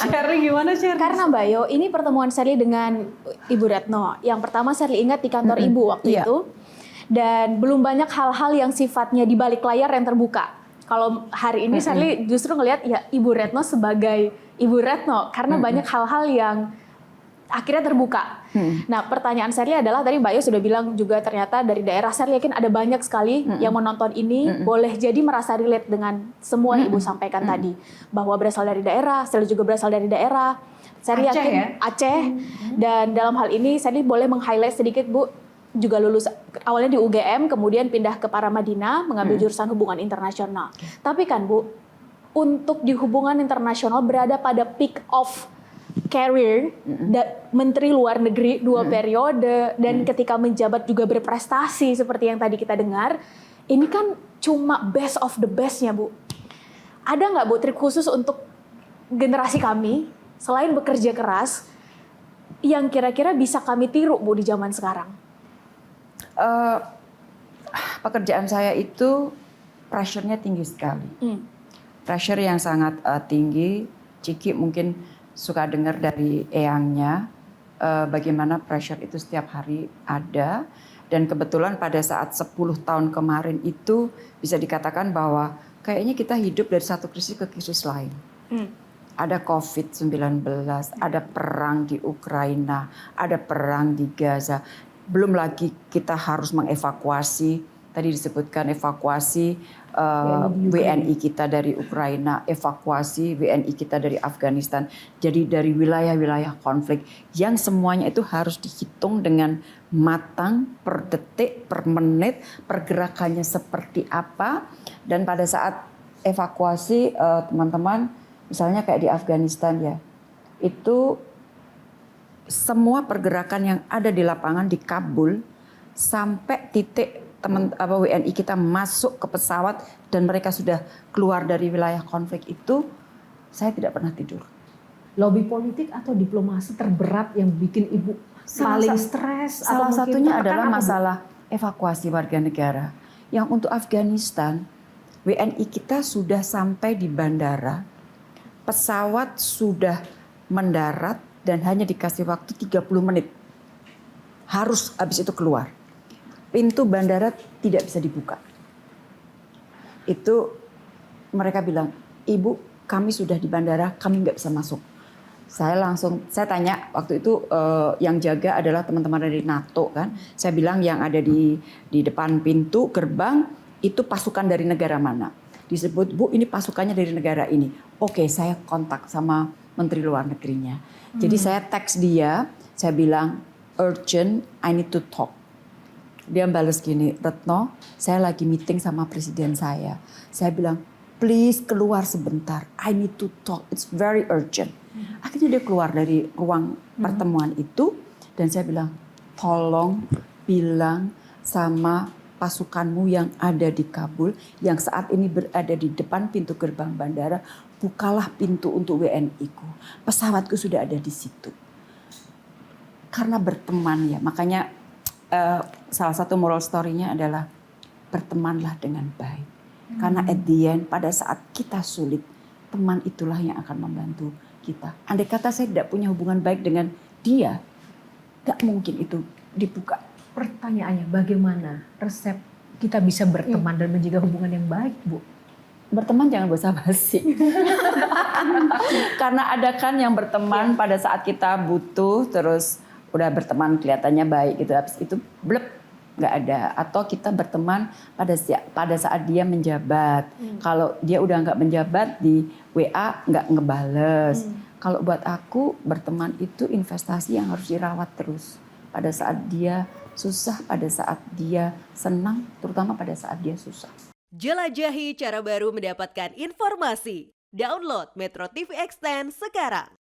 Sharing gimana share? Karena Mbak Yo, ini pertemuan Sherly dengan Ibu Retno. Yang pertama Sherly ingat di kantor Ibu waktu itu. Dan belum banyak hal-hal yang sifatnya di balik layar yang terbuka. Kalau hari ini Sherly justru ngelihat ya Ibu Retno sebagai Ibu Retno. Karena banyak hal-hal yang akhirnya terbuka. Nah, pertanyaan Sherly adalah tadi Mbak Yo sudah bilang juga ternyata dari daerah. Sherly yakin ada banyak sekali yang menonton ini boleh jadi merasa relate dengan semua yang Ibu sampaikan tadi, bahwa berasal dari daerah, Sherly juga berasal dari daerah. Sherly Aceh yakin ya? Aceh. Dan dalam hal ini Sherly boleh meng-highlight sedikit Bu, juga lulus awalnya di UGM, kemudian pindah ke Paramadina mengambil jurusan hubungan internasional. Tapi kan Bu, untuk di hubungan internasional berada pada peak of career, menteri luar negeri 2 periode, dan ketika menjabat juga berprestasi seperti yang tadi kita dengar, ini kan cuma best of the bestnya Bu. Ada nggak Bu trik khusus untuk generasi kami, selain bekerja keras, yang kira-kira bisa kami tiru Bu di zaman sekarang? Pekerjaan saya itu pressure-nya tinggi sekali. Pressure yang sangat tinggi. Ciki mungkin suka dengar dari eyangnya bagaimana pressure itu setiap hari ada. Dan kebetulan pada saat 10 tahun kemarin itu bisa dikatakan bahwa kayaknya kita hidup dari satu krisis ke krisis lain. Ada COVID-19, ada perang di Ukraina, ada perang di Gaza. Belum lagi kita harus mengevakuasi, tadi disebutkan evakuasi WNI kita dari Ukraina, evakuasi WNI kita dari Afghanistan. Jadi dari wilayah-wilayah konflik yang semuanya itu harus dihitung dengan matang per detik, per menit, pergerakannya seperti apa. Dan pada saat evakuasi teman-teman, misalnya kayak di Afghanistan ya, itu semua pergerakan yang ada di lapangan di Kabul sampai titik WNI kita masuk ke pesawat dan mereka sudah keluar dari wilayah konflik itu, saya tidak pernah tidur. Lobby politik atau diplomasi terberat yang bikin Ibu paling stres? Salah satunya adalah masalah evakuasi warga negara. Yang untuk Afghanistan, WNI kita sudah sampai di bandara, pesawat sudah mendarat dan hanya dikasih waktu 30 menit. Harus habis itu keluar. Pintu bandara tidak bisa dibuka. Itu mereka bilang, Ibu kami sudah di bandara, kami nggak bisa masuk. Saya tanya waktu itu yang jaga adalah teman-teman dari NATO kan. Saya bilang yang ada di depan pintu gerbang itu pasukan dari negara mana. Disebut, Bu ini pasukannya dari negara ini. Oke, saya kontak sama Menteri Luar Negerinya. Jadi saya teks dia, saya bilang urgent, I need to talk. Dia balas gini, Retno, saya lagi meeting sama presiden saya. Saya bilang, please keluar sebentar, I need to talk, it's very urgent. Akhirnya dia keluar dari ruang pertemuan itu dan saya bilang, tolong bilang sama pasukanmu yang ada di Kabul, yang saat ini berada di depan pintu gerbang bandara, bukalah pintu untuk WNI-ku. Pesawatku sudah ada di situ. Karena berteman ya, makanya salah satu moral story-nya adalah bertemanlah dengan baik. Karena at the end, pada saat kita sulit, teman itulah yang akan membantu kita. Andai kata saya tidak punya hubungan baik dengan dia, gak mungkin itu dibuka. Pertanyaannya, bagaimana resep kita bisa berteman dan menjaga hubungan yang baik, Bu? Berteman jangan basa-basi. Karena ada kan yang berteman pada saat kita butuh, terus udah berteman kelihatannya baik gitu, habis itu blep, nggak ada. Atau kita berteman pada saat dia menjabat. Kalau dia udah nggak menjabat di WA nggak ngebales. Kalau buat aku berteman itu investasi yang harus dirawat terus. Pada saat dia susah, pada saat dia senang, terutama pada saat dia susah. Jelajahi cara baru mendapatkan informasi. Download Metro TV Extend sekarang.